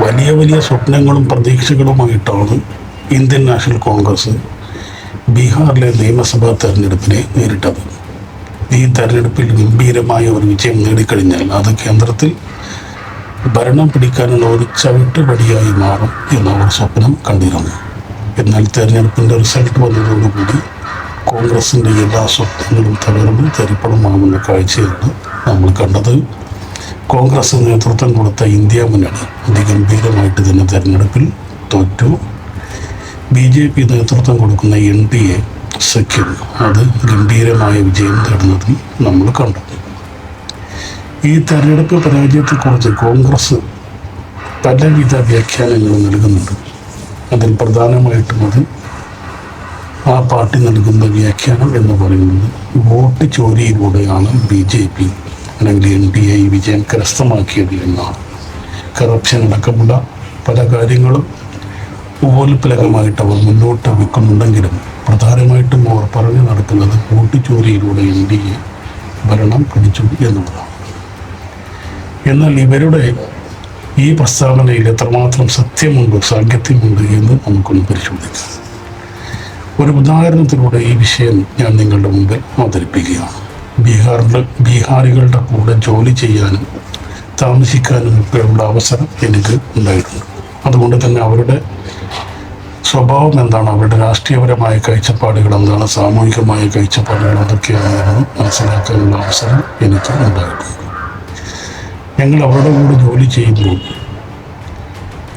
വലിയ വലിയ സ്വപ്നങ്ങളും പ്രതീക്ഷകളുമായിട്ടാണ് ഇന്ത്യൻ നാഷണൽ കോൺഗ്രസ് ബീഹാറിലെ നിയമസഭാ തെരഞ്ഞെടുപ്പിനെ നേരിട്ടത്. ഈ തെരഞ്ഞെടുപ്പിൽ ഗംഭീരമായ ഒരു വിജയം നേടിക്കഴിഞ്ഞാൽ അത് കേന്ദ്രത്തിൽ ഭരണം പിടിക്കാനുള്ള ഒരു ചവിട്ടുപടിയായി മാറും എന്നവർ സ്വപ്നം കണ്ടിരുന്നു. എന്നാൽ തെരഞ്ഞെടുപ്പിൻ്റെ റിസൾട്ട് വന്നതോടുകൂടി കോൺഗ്രസിൻ്റെ എല്ലാ സ്വപ്നങ്ങളും തകർന്ന് തരിപ്പണമാകുന്ന കാഴ്ചയാണ് നമ്മൾ കണ്ടത്. കോൺഗ്രസ് നേതൃത്വം കൊടുത്ത ഇന്ത്യ മുന്നണി അതിഗംഭീരമായിട്ട് തന്നെ തെരഞ്ഞെടുപ്പിൽ തോറ്റു. BJP നേതൃത്വം കൊടുക്കുന്ന NDA സഖ്യം അത് ഗംഭീരമായ വിജയം നേടുന്നതും നമ്മൾ കണ്ടു. ഈ തെരഞ്ഞെടുപ്പ് പരാജയത്തെക്കുറിച്ച് കോൺഗ്രസ് പലവിധ വ്യാഖ്യാനങ്ങൾ നൽകുന്നുണ്ട്. അതിൽ പ്രധാനമായിട്ടും ആ പാർട്ടി നൽകുന്ന വ്യാഖ്യാനം എന്ന് പറയുന്നത് വോട്ട് ചോരിയിലൂടെയാണ് BJP അല്ലെങ്കിൽ NDA വിജയം കരസ്ഥമാക്കിയത് എന്നാണ്. കറപ്ഷൻ അടക്കമുള്ള പല കാര്യങ്ങളും ഉപോൽപ്പലകമായിട്ട് അവർ മുന്നോട്ട് വെക്കുന്നുണ്ടെങ്കിലും പ്രധാനമായിട്ടും അവർ പറഞ്ഞു നടക്കുന്നത് വോട്ട് ചോരിയിലൂടെ NDA ഭരണം പിടിച്ചു എന്നുള്ളതാണ്. എന്നാൽ ഇവരുടെ ഈ പ്രസ്താവനയിൽ എത്രമാത്രം സത്യമുണ്ട്, സാങ്കത്യമുണ്ട് എന്ന് നമുക്കൊന്ന് പരിശോധിക്കാം. ഒരു ഉദാഹരണത്തിലൂടെ ഈ വിഷയം ഞാൻ നിങ്ങളുടെ മുമ്പിൽ അവതരിപ്പിക്കുകയാണ്. ബീഹാറികളുടെ കൂടെ ജോലി ചെയ്യാനും താമസിക്കാനും ഒക്കെയുള്ള അവസരം എനിക്ക് ഉണ്ടായിട്ടുണ്ട്. അതുകൊണ്ട് തന്നെ അവരുടെ സ്വഭാവം എന്താണ്, അവരുടെ രാഷ്ട്രീയപരമായ കാഴ്ചപ്പാടുകൾ എന്താണ്, സാമൂഹികമായ കാഴ്ചപ്പാടുകൾ എന്തൊക്കെയാണെന്ന് മനസ്സിലാക്കാനുള്ള അവസരം എനിക്ക് ഉണ്ടായിട്ടുണ്ട്. ഞങ്ങൾ അവരുടെ കൂടെ ജോലി ചെയ്യുമ്പോൾ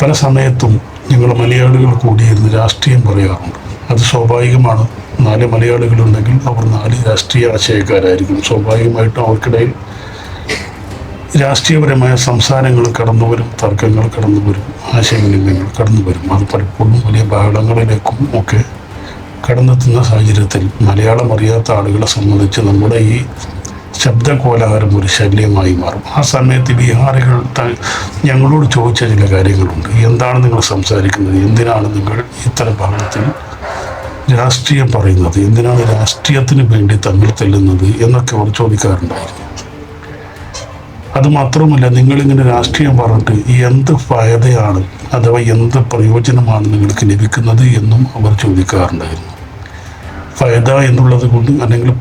പല സമയത്തും ഞങ്ങൾ മലയാളികൾ കൂടിയിരുന്ന് രാഷ്ട്രീയം പറയാറുണ്ട്. അത് സ്വാഭാവികമാണ്. 4 മലയാളികളുണ്ടെങ്കിൽ അവർ 4 രാഷ്ട്രീയ ആശയക്കാരായിരിക്കും. സ്വാഭാവികമായിട്ടും അവർക്കിടയിൽ രാഷ്ട്രീയപരമായ സംസാരങ്ങൾ കടന്നു വരും, തർക്കങ്ങൾ കടന്നു വരും, ആശയവിനിമയങ്ങൾ കടന്നു വരും. അത് പലപ്പോഴും വലിയ ബഹളങ്ങളിലേക്കും ഒക്കെ കടന്നെത്തുന്ന സാഹചര്യത്തിൽ മലയാളം അറിയാത്ത ആളുകളെ സംബന്ധിച്ച് നമ്മുടെ ഈ ശബ്ദകോലാഹലം ഒരു ശല്യമായി മാറും. ആ സമയത്ത് ബീഹാറികൾ ഞങ്ങളോട് ചോദിച്ച ചില കാര്യങ്ങളുണ്ട്. എന്താണ് നിങ്ങൾ സംസാരിക്കുന്നത്, എന്തിനാണ് നിങ്ങൾ ഇത്തരം ബഹളത്തിൽ രാഷ്ട്രീയം പറയുന്നത്, എന്തിനാണ് രാഷ്ട്രീയത്തിന് വേണ്ടി തങ്ങൾ തെല്ലുന്നത് എന്നൊക്കെ അവർ ചോദിക്കാറുണ്ടായിരുന്നു. അതുമാത്രമല്ല, നിങ്ങളിങ്ങനെ രാഷ്ട്രീയം പറഞ്ഞിട്ട് എന്ത് ഫായതയാണ് അഥവാ എന്ത് പ്രയോജനമാണ് നിങ്ങൾക്ക് ലഭിക്കുന്നത് എന്നും അവർ ചോദിക്കാറുണ്ടായിരുന്നു. ഫായത എന്നുള്ളത് കൊണ്ട് അല്ലെങ്കിൽ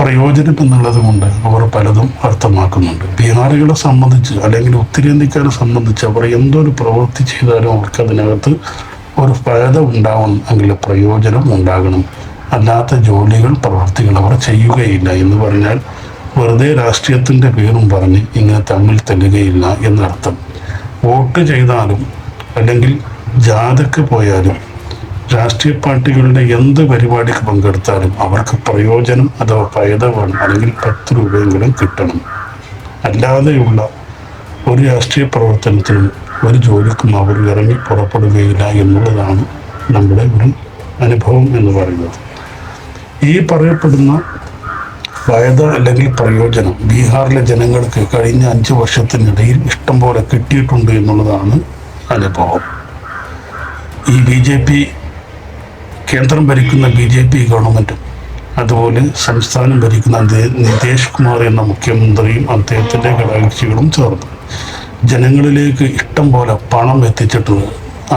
പ്രയോജനം എന്നുള്ളത് കൊണ്ട് അവർ പലതും അർത്ഥമാക്കുന്നുണ്ട്. ബീഹാറികളെ സംബന്ധിച്ച് അല്ലെങ്കിൽ ഉത്തരേന്ത്യക്കാരെ സംബന്ധിച്ച് അവർ എന്തൊരു പ്രവൃത്തി ചെയ്താലും അവർക്ക് അതിനകത്ത് ഒരു ഫായത ഉണ്ടാവണം, അല്ലെങ്കിൽ പ്രയോജനം ഉണ്ടാകണം. അല്ലാത്ത ജോലികൾ, പ്രവൃത്തികൾ അവർ ചെയ്യുകയില്ല. എന്ന് പറഞ്ഞാൽ വെറുതെ രാഷ്ട്രീയത്തിൻ്റെ പേരും പറഞ്ഞ് ഇങ്ങനെ തമ്മിൽ തെല്ലുകയില്ല എന്നർത്ഥം. വോട്ട് ചെയ്താലും അല്ലെങ്കിൽ ജാഥയ്ക്ക് പോയാലും രാഷ്ട്രീയ പാർട്ടികളുടെ എന്ത് പരിപാടിക്ക് പങ്കെടുത്താലും അവർക്ക് പ്രയോജനം അഥവാ ഫായത വേണം, അല്ലെങ്കിൽ 10 രൂപയെങ്കിലും കിട്ടണം. അല്ലാതെയുള്ള ഒരു രാഷ്ട്രീയ പ്രവർത്തനത്തിനും ഒരു ജോലിക്കും അവർ ഇറങ്ങി പുറപ്പെടുകയില്ല എന്നുള്ളതാണ് നമ്മുടെ ഒരു അനുഭവം എന്ന് പറയുന്നത്. ഈ പറയപ്പെടുന്ന ഫായത അല്ലെങ്കിൽ പ്രയോജനം ബീഹാറിലെ ജനങ്ങൾക്ക് കഴിഞ്ഞ 5 വർഷത്തിനിടയിൽ ഇഷ്ടം പോലെ കിട്ടിയിട്ടുണ്ട് എന്നുള്ളതാണ് അനുഭവം. ഈ BJP കേന്ദ്രം ഭരിക്കുന്ന BJP ഗവൺമെൻറ്റും അതുപോലെ സംസ്ഥാനം ഭരിക്കുന്ന നിതീഷ് കുമാർ എന്ന മുഖ്യമന്ത്രിയും അദ്ദേഹത്തിൻ്റെ ഘടകകക്ഷികളും ചേർന്ന് ജനങ്ങളിലേക്ക് ഇഷ്ടം പോലെ പണം എത്തിച്ചിട്ടുണ്ട്,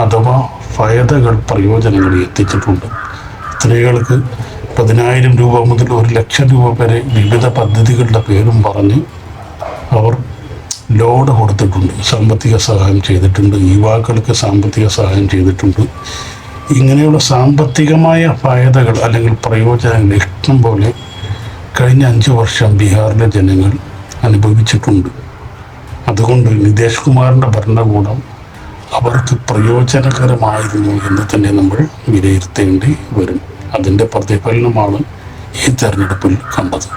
അഥവാ ഫായതകൾ, പ്രയോജനങ്ങൾ എത്തിച്ചിട്ടുണ്ട്. സ്ത്രീകൾക്ക് 10,000 രൂപ മുതൽ 1,00,000 രൂപ വരെ വിവിധ പദ്ധതികളുടെ പേരും പറഞ്ഞ് അവർ ലോഡ് കൊടുത്തിട്ടുണ്ട്, സാമ്പത്തിക സഹായം ചെയ്തിട്ടുണ്ട്, യുവാക്കൾക്ക് സാമ്പത്തിക സഹായം ചെയ്തിട്ടുണ്ട്. ഇങ്ങനെയുള്ള സാമ്പത്തികമായ ഫായതകൾ അല്ലെങ്കിൽ പ്രയോജനങ്ങൾ ഇഷ്ടം പോലെ കഴിഞ്ഞ 5 വർഷം ബീഹാറിലെ ജനങ്ങൾ അനുഭവിച്ചിട്ടുണ്ട്. അതുകൊണ്ട് നിതീഷ് കുമാറിൻ്റെ ഭരണകൂടം അവർക്ക് പ്രയോജനകരമായിരുന്നു എന്ന് തന്നെ നമ്മൾ വിലയിരുത്തേണ്ടി വരും. അതിൻ്റെ പ്രതിഫലനമാണ് ഈ തെരഞ്ഞെടുപ്പിൽ കണ്ടത്.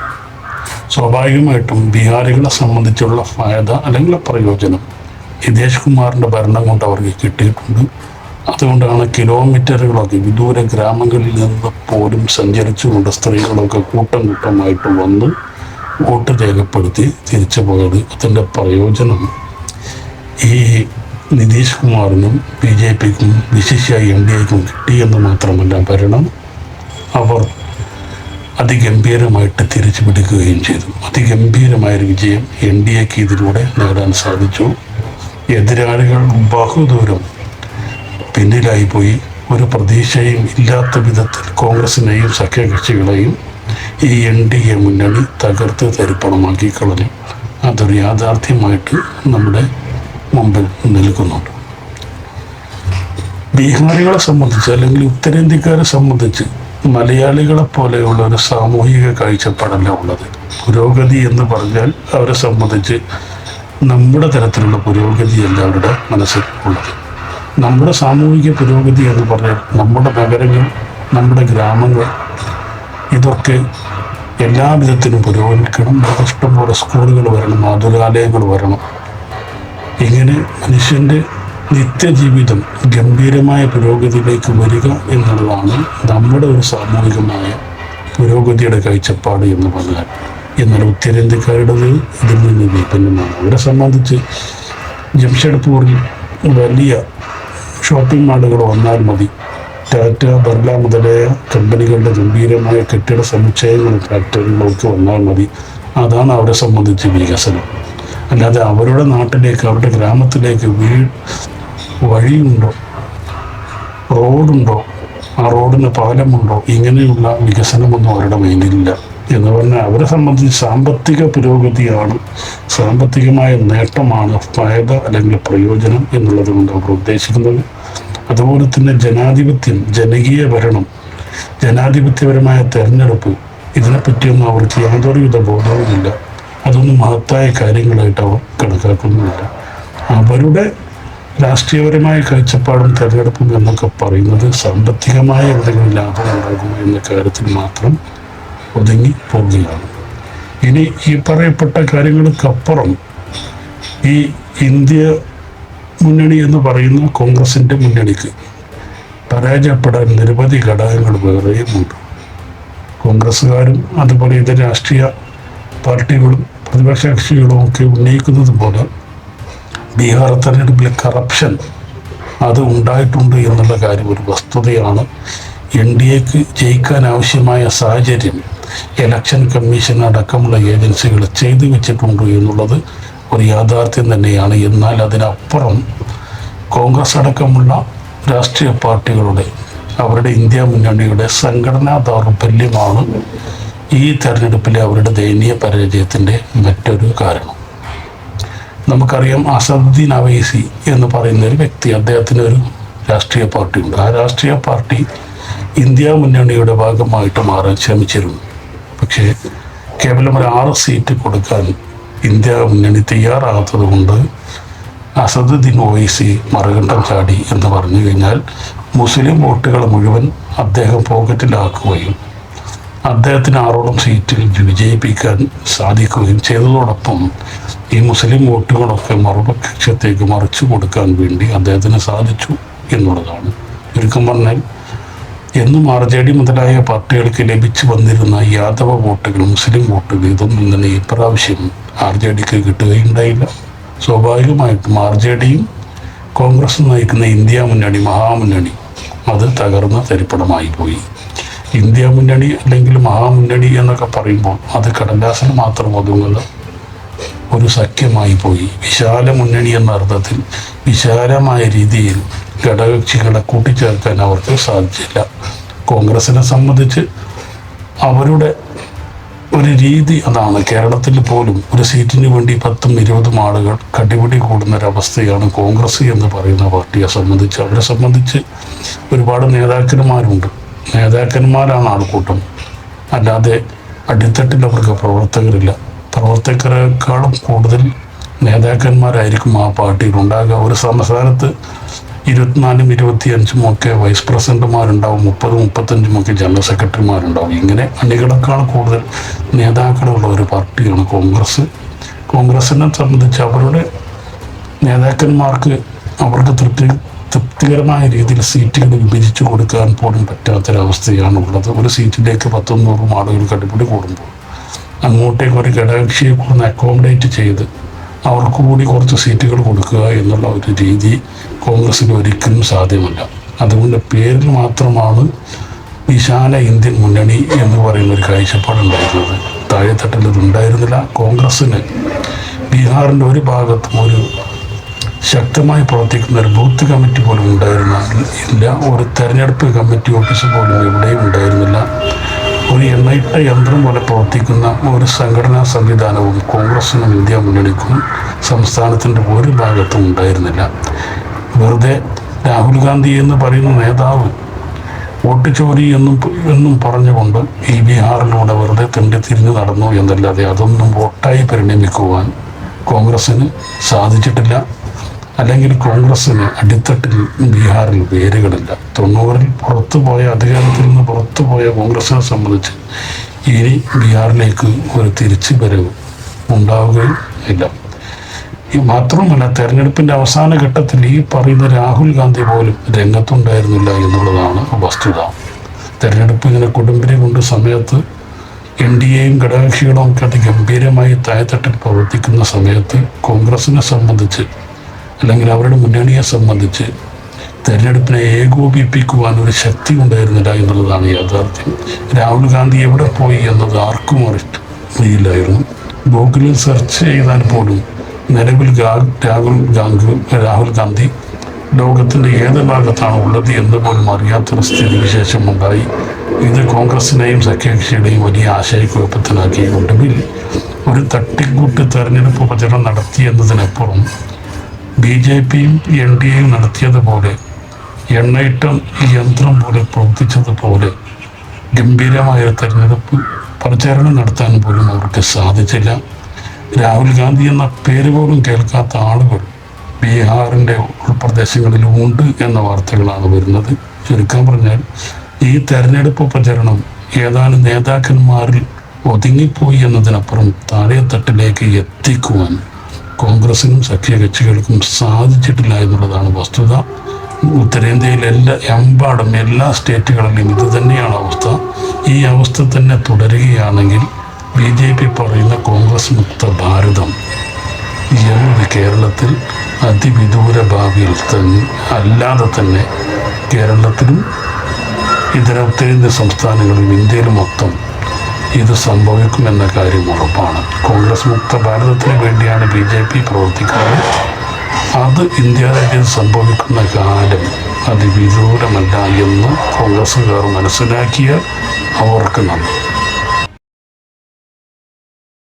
സ്വാഭാവികമായിട്ടും ബീഹാറികളെ സംബന്ധിച്ചുള്ള ഫായത അല്ലെങ്കിൽ പ്രയോജനം നിതീഷ് കുമാറിൻ്റെ ഭരണം കൊണ്ട് അവർക്ക് കിട്ടിയിട്ടുണ്ട്. അതുകൊണ്ടാണ് കിലോമീറ്ററുകളൊക്കെ വിദൂര ഗ്രാമങ്ങളിൽ നിന്ന് പോലും സഞ്ചരിച്ചുകൊണ്ട് സ്ത്രീകളൊക്കെ കൂട്ടമായിട്ട് വന്ന് വോട്ട് രേഖപ്പെടുത്തി തിരിച്ചു പോയത്. അതിൻ്റെ പ്രയോജനം ഈ നിതീഷ് കുമാറിനും BJPക്കും വിശിഷ്യ NDAക്കും കിട്ടിയെന്ന് മാത്രമല്ല, ഭരണം അവർ അതിഗംഭീരമായിട്ട് തിരിച്ചു പിടിക്കുകയും ചെയ്തു. അതിഗംഭീരമായൊരു വിജയം NDAക്ക് ഇതിലൂടെ നേടാൻ സാധിച്ചു. എതിരാളികൾ ബഹുദൂരം പിന്നിലായിപ്പോയി. ഒരു പ്രതീക്ഷയും ഇല്ലാത്ത വിധത്തിൽ കോൺഗ്രസിനെയും സഖ്യകക്ഷികളെയും ഈ NDA മുന്നണി തകർത്ത് തരിപ്പണമാക്കി കളഞ്ഞു. അതൊരു യാഥാർത്ഥ്യമായിട്ട് നമ്മുടെ മുമ്പിൽ നിൽക്കുന്നുണ്ട്. ബീഹാറികളെ സംബന്ധിച്ച് അല്ലെങ്കിൽ ഉത്തരേന്ത്യക്കാരെ സംബന്ധിച്ച് മലയാളികളെ പോലെയുള്ള ഒരു സാമൂഹിക കാഴ്ചപ്പാടല്ല ഉള്ളത്. പുരോഗതി എന്ന് പറഞ്ഞാൽ അവരെ സംബന്ധിച്ച് നമ്മുടെ തരത്തിലുള്ള പുരോഗതിയല്ല അവരുടെ മനസ്സിൽ ഉള്ളത്. നമ്മുടെ സാമൂഹിക പുരോഗതി എന്ന് പറഞ്ഞാൽ നമ്മുടെ നഗരങ്ങൾ, നമ്മുടെ ഗ്രാമങ്ങൾ, ഇതൊക്കെ എല്ലാ വിധത്തിലും പുരോഗമിക്കണം. ഇഷ്ടംപോലെ സ്കൂളുകൾ വരണം, ആതുരാലയങ്ങൾ വരണം. ഇങ്ങനെ മനുഷ്യൻ്റെ നിത്യജീവിതം ഗംഭീരമായ പുരോഗതിയിലേക്ക് വരിക എന്നുള്ളതാണ് നമ്മുടെ ഒരു സാമൂഹികമായ പുരോഗതിയുടെ കാഴ്ചപ്പാട് എന്ന് പറഞ്ഞാൽ. എന്നാൽ ഉത്തരേന്ത്യക്കാരുടേത് ഇതിൽ നിന്ന് വിഭിന്നമാണ്. അവരെ സംബന്ധിച്ച് ജംഷഡ്പൂരിൽ വലിയ ഷോപ്പിംഗ് മാളുകൾ വന്നാൽ മതി. ടാറ്റ, ബിർള മുതലായ കമ്പനികളുടെ ഗംഭീരമായ കെട്ടിട സമുച്ചയങ്ങളും ഫാക്ടറികളും ഒക്കെ വന്നാൽ മതി. അതാണ് അവരെ സംബന്ധിച്ച് വികസനം. അല്ലാതെ അവരുടെ നാട്ടിലേക്ക്, അവരുടെ ഗ്രാമത്തിലേക്ക് വഴിയുണ്ടോ, റോഡുണ്ടോ, ആ റോഡിന് പാലമുണ്ടോ, ഇങ്ങനെയുള്ള വികസനമൊന്നും അവരുടെ മൈൻഡിലില്ല. എന്ന് പറഞ്ഞാൽ അവരെ സംബന്ധിച്ച് സാമ്പത്തിക പുരോഗതിയാണ്, സാമ്പത്തികമായ നേട്ടമാണ് ഫായദ അല്ലെങ്കിൽ പ്രയോജനം എന്നുള്ളത് കൊണ്ട് അവർ ഉദ്ദേശിക്കുന്നത്. അതുപോലെ തന്നെ ജനാധിപത്യം, ജനകീയ ഭരണം, ജനാധിപത്യപരമായ തെരഞ്ഞെടുപ്പ്, ഇതിനെപ്പറ്റിയൊന്നും അവർക്ക് യാതൊരുവിധ ബോധവുമില്ല. അതൊന്നും മഹത്തായ കാര്യങ്ങളായിട്ട് അവർ കണക്കാക്കുന്നുമില്ല. അവരുടെ രാഷ്ട്രീയപരമായ കാഴ്ചപ്പാടും തെരഞ്ഞെടുപ്പും എന്നൊക്കെ പറയുന്നത് സാമ്പത്തികമായ എന്തെങ്കിലും ലാഭം ഉണ്ടാകുമോ എന്ന കാര്യത്തിൽ മാത്രം ഒതുങ്ങി പോവുകയാണ്. ഇനി ഈ പറയപ്പെട്ട കാര്യങ്ങൾക്കപ്പുറം ഈ ഇന്ത്യ മുന്നണി എന്ന് പറയുന്ന കോൺഗ്രസിൻ്റെ മുന്നണിക്ക് പരാജയപ്പെടാൻ നിരവധി ഘടകങ്ങൾ വേറെയുമുണ്ട്. കോൺഗ്രസ്സുകാരും അതുപോലെ ഇതര രാഷ്ട്രീയ പാർട്ടികളും പ്രതിപക്ഷ കക്ഷികളും ഒക്കെ ഉന്നയിക്കുന്നത് പോലെ ബീഹാർ തെരഞ്ഞെടുപ്പിലെ കറപ്ഷൻ അത് ഉണ്ടായിട്ടുണ്ട് എന്നുള്ള കാര്യം ഒരു വസ്തുതയാണ്. NDAക്ക് ജയിക്കാൻ ആവശ്യമായ സാഹചര്യം ഇലക്ഷൻ കമ്മീഷൻ അടക്കമുള്ള ഏജൻസികൾ ചെയ്തു വെച്ചിട്ടുണ്ട് എന്നുള്ളത് ഒരു യാഥാർത്ഥ്യം തന്നെയാണ്. എന്നാൽ അതിനപ്പുറം കോൺഗ്രസ് അടക്കമുള്ള രാഷ്ട്രീയ പാർട്ടികളുടെ, അവരുടെ ഇന്ത്യ മുന്നണിയുടെ സംഘടനാ ദൗർബല്യമാണ് ഈ തെരഞ്ഞെടുപ്പിലെ അവരുടെ ദയനീയ പരാജയത്തിൻ്റെ മറ്റൊരു കാരണം. നമുക്കറിയാം, അസദുദ്ദീൻ അവൈസി എന്ന് പറയുന്ന ഒരു വ്യക്തി, അദ്ദേഹത്തിന് ഒരു രാഷ്ട്രീയ പാർട്ടിയുണ്ട്. ആ രാഷ്ട്രീയ പാർട്ടി ഇന്ത്യ മുന്നണിയുടെ ഭാഗമായിട്ട് മാറാൻ ശ്രമിച്ചിരുന്നു. പക്ഷേ കേവലം ഒരു 6 സീറ്റ് കൊടുക്കാൻ ഇന്ത്യ മുന്നണി തയ്യാറാകാത്തത് കൊണ്ട് അസദുദ്ദീൻ ഒവൈസി മറുകണ്ഠം ചാടി എന്ന് പറഞ്ഞു കഴിഞ്ഞാൽ മുസ്ലിം വോട്ടുകൾ മുഴുവൻ അദ്ദേഹം പോക്കറ്റിലാക്കുകയും അദ്ദേഹത്തിന് 6ഓളം സീറ്റിൽ വിജയിപ്പിക്കാൻ സാധിക്കുകയും ചെയ്തതോടൊപ്പം ഈ മുസ്ലിം വോട്ടുകളൊക്കെ മറുപക്ഷത്തേക്ക് മറിച്ചു കൊടുക്കാൻ വേണ്ടി അദ്ദേഹത്തിന് സാധിച്ചു എന്നുള്ളതാണ്. ചുരുക്കം പറഞ്ഞാൽ എന്നും RJD മുതലായ പാർട്ടികൾക്ക് ലഭിച്ചു വന്നിരുന്ന യാദവ വോട്ടുകൾ, മുസ്ലിം വോട്ടുകൾ, ഇതൊന്നും തന്നെ ഇപ്രാവശ്യം RJDക്ക് കിട്ടുകയുണ്ടായില്ല. സ്വാഭാവികമായിട്ടും RJDയും കോൺഗ്രസ് നയിക്കുന്ന ഇന്ത്യ മുന്നണി, മഹാമുന്നണി, അത് തകർന്ന തരിപ്പണമായി പോയി. ഇന്ത്യ മുന്നണി അല്ലെങ്കിൽ മഹാമുന്നണി എന്നൊക്കെ പറയുമ്പോൾ അത് കടലാസിൽ മാത്രം ഒതുങ്ങുന്ന ഒരു സഖ്യമായി പോയി. വിശാല മുന്നണി എന്ന അർത്ഥത്തിൽ വിശാലമായ രീതിയിൽ ഘടകകക്ഷികളെ കൂട്ടിച്ചേർക്കാൻ അവർക്ക് സാധിച്ചില്ല. കോൺഗ്രസിനെ സംബന്ധിച്ച് അവരുടെ ഒരു രീതി അതാണ്. കേരളത്തിൽ പോലും ഒരു സീറ്റിന് വേണ്ടി 10-20 ആളുകൾ കടിപിടി കൂടുന്നൊരവസ്ഥയാണ് കോൺഗ്രസ് എന്ന് പറയുന്ന പാർട്ടിയെ സംബന്ധിച്ച്. അവരെ സംബന്ധിച്ച് ഒരുപാട് നേതാക്കന്മാരുണ്ട്. നേതാക്കന്മാരാണ് ആൾക്കൂട്ടം, അല്ലാതെ അടിത്തട്ടിൽ അവർക്ക് പ്രവർത്തകരില്ല. പ്രവർത്തകരെക്കാളും കൂടുതൽ നേതാക്കന്മാരായിരിക്കും ആ പാർട്ടിയിൽ ഉണ്ടാകുക. ഒരു സംസ്ഥാനത്ത് 24-25 ഒക്കെ വൈസ് പ്രസിഡന്റുമാരുണ്ടാവും, 30-35 ജനറൽ സെക്രട്ടറിമാരുണ്ടാവും. ഇങ്ങനെ അണികളെക്കാൾ കൂടുതൽ നേതാക്കളുള്ള ഒരു പാർട്ടിയാണ് കോൺഗ്രസ്. കോൺഗ്രസിനെ സംബന്ധിച്ച് അവരുടെ നേതാക്കന്മാർക്ക് അവർക്ക് തൃപ്തികരമായ രീതിയിൽ സീറ്റുകൾ വിഭജിച്ചു കൊടുക്കാൻ പോലും പറ്റാത്തൊരവസ്ഥയാണ് ഉള്ളത്. ഒരു സീറ്റിലേക്ക് 10-100 ആളുകൾ കടിപിടി കൂടുമ്പോൾ അങ്ങോട്ടേക്ക് ഒരു ഘടകകക്ഷിയെ കൂടെ അക്കോമഡേറ്റ് ചെയ്ത് അവർക്ക് കൂടി കുറച്ച് സീറ്റുകൾ കൊടുക്കുക എന്നുള്ള ഒരു രീതി കോൺഗ്രസ്സിന് ഒരിക്കലും സാധ്യമല്ല. അതുകൊണ്ട് പേരിൽ മാത്രമാണ് വിശാല ഇന്ത്യൻ മുന്നണി എന്ന് പറയുന്ന ഒരു കാഴ്ചപ്പാടുണ്ടായിരുന്നത്. താഴെത്തട്ടിൽ ഉണ്ടായിരുന്നില്ല. കോൺഗ്രസ്സിന് ബീഹാറിൻ്റെ ഒരു ഭാഗത്തും ഒരു ശക്തമായി പ്രവർത്തിക്കുന്ന ഒരു ബൂത്ത് കമ്മിറ്റി പോലും ഇല്ല. ഒരു തെരഞ്ഞെടുപ്പ് കമ്മിറ്റി ഓഫീസ് പോലും എവിടെയും ഉണ്ടായിരുന്നില്ല. ഒരു എണ്ണയിട്ട യന്ത്രം പോലെ പ്രവർത്തിക്കുന്ന ഒരു സംഘടനാ സംവിധാനവും കോൺഗ്രസിനും ഇന്ത്യ മുന്നണിക്കും സംസ്ഥാനത്തിൻ്റെ ഒരു ഭാഗത്തും ഉണ്ടായിരുന്നില്ല. വെറുതെ രാഹുൽ ഗാന്ധി എന്ന് പറയുന്ന നേതാവ് വോട്ട് ചോരി എന്നും പറഞ്ഞുകൊണ്ട് ഈ ബീഹാറിലൂടെ വെറുതെ തിരിഞ്ഞു നടന്നു എന്നല്ലാതെ അതൊന്നും വോട്ടായി പരിണമിക്കുവാൻ കോൺഗ്രസ്സിന് സാധിച്ചിട്ടില്ല. അല്ലെങ്കിൽ കോൺഗ്രസ്സിന് അടിത്തട്ടിൽ ബീഹാറിൽ വേരുകളില്ല. 90-ൽ പുറത്തുപോയ അധികാരത്തിൽ നിന്ന് പുറത്തുപോയ കോൺഗ്രസ്സിനെ സംബന്ധിച്ച് ഇനി ബീഹാറിലേക്ക് ഒരു തിരിച്ചു വരവ് ഉണ്ടാവുകയും ഇല്ല. മാത്രമല്ല, തെരഞ്ഞെടുപ്പിൻ്റെ അവസാന ഘട്ടത്തിൽ ഈ പറയുന്ന രാഹുൽ ഗാന്ധി പോലും രംഗത്തുണ്ടായിരുന്നില്ല എന്നുള്ളതാണ് വസ്തുത. തെരഞ്ഞെടുപ്പ് ഇങ്ങനെ കൊടുമ്പിരി കൊണ്ട് സമയത്ത് NDAയും ഘടകകക്ഷികളും ഒക്കെ അതിഗംഭീരമായി താഴെത്തട്ടിൽ പ്രവർത്തിക്കുന്ന സമയത്ത് കോൺഗ്രസിനെ സംബന്ധിച്ച് അല്ലെങ്കിൽ അവരുടെ മുന്നണിയെ സംബന്ധിച്ച് തെരഞ്ഞെടുപ്പിനെ ഏകോപിപ്പിക്കുവാൻ ഒരു ശക്തി ഉണ്ടായിരുന്നില്ല എന്നുള്ളതാണ് യാഥാർത്ഥ്യം. രാഹുൽ ഗാന്ധി എവിടെ പോയി എന്നത് ആർക്കും അറിയില്ലായിരുന്നു. ഗൂഗിളിൽ സെർച്ച് ചെയ്താൽ പോലും നിലവിൽ രാഹുൽ ഗാന്ധി ലോകത്തിൻ്റെ ഏത് ഭാഗത്താണ് ഉള്ളത് എന്ന് പോലും അറിയാത്തൊരു സ്ഥിതിവിശേഷമുണ്ടായി. ഇത് കോൺഗ്രസിനെയും സഖ്യകക്ഷികളെയും വലിയ ആശയക്കുഴപ്പത്തിലാക്കി. ഒടുവിൽ ഒരു തട്ടിക്കൂട്ട് തെരഞ്ഞെടുപ്പ് പ്രചരണം നടത്തി എന്നതിനപ്പുറം BJPയും NDAയും നടത്തിയതുപോലെ എണ്ണയിട്ടം യന്ത്രം പോലെ പ്രവർത്തിച്ചതുപോലെ ഗംഭീരമായ തെരഞ്ഞെടുപ്പ് പ്രചാരണം നടത്താൻ പോലും അവർക്ക് സാധിച്ചില്ല. രാഹുൽ ഗാന്ധി എന്ന പേര് പോലും കേൾക്കാത്ത ആളുകൾ ബീഹാറിൻ്റെ ഉൾപ്രദേശങ്ങളിലും ഉണ്ട് എന്ന വാർത്തകളാണ് വരുന്നത്. ചുരുക്കം പറഞ്ഞാൽ ഈ തെരഞ്ഞെടുപ്പ് പ്രചരണം ഏതാനും നേതാക്കന്മാരിൽ ഒതുങ്ങിപ്പോയി എന്നതിനപ്പുറം താഴെത്തട്ടിലേക്ക് എത്തിക്കുവാൻ കോൺഗ്രസിനും സഖ്യകക്ഷികൾക്കും സാധിച്ചിട്ടില്ല എന്നുള്ളതാണ് വസ്തുത. ഉത്തരേന്ത്യയിൽ എമ്പാടും എല്ലാ സ്റ്റേറ്റുകളിലും ഇത് തന്നെയാണ് അവസ്ഥ. ഈ അവസ്ഥ തന്നെ തുടരുകയാണെങ്കിൽ BJP പറയുന്ന കോൺഗ്രസ് മുക്ത ഭാരതം എന്നത് കേരളത്തിൽ അതിവിദൂര ഭാവിയിൽ അല്ലാതെ തന്നെ കേരളത്തിലും ഇതര ഉത്തരേന്ത്യൻ സംസ്ഥാനങ്ങളിലും ഇന്ത്യയിലും മൊത്തം ഇത് സംഭവിക്കുമെന്ന കാര്യം ഉറപ്പാണ്. കോൺഗ്രസ് മുക്ത ഭാരതത്തിന് വേണ്ടിയാണ് BJP പ്രവർത്തിക്കുന്നത്. അത് ഇന്ത്യ രാജ്യത്ത് സംഭവിക്കുന്ന കാലം അതിവിദൂരമല്ല എന്ന് കോൺഗ്രസ്സുകാർ മനസ്സിലാക്കിയാൽ അവർക്ക് നന്ദി.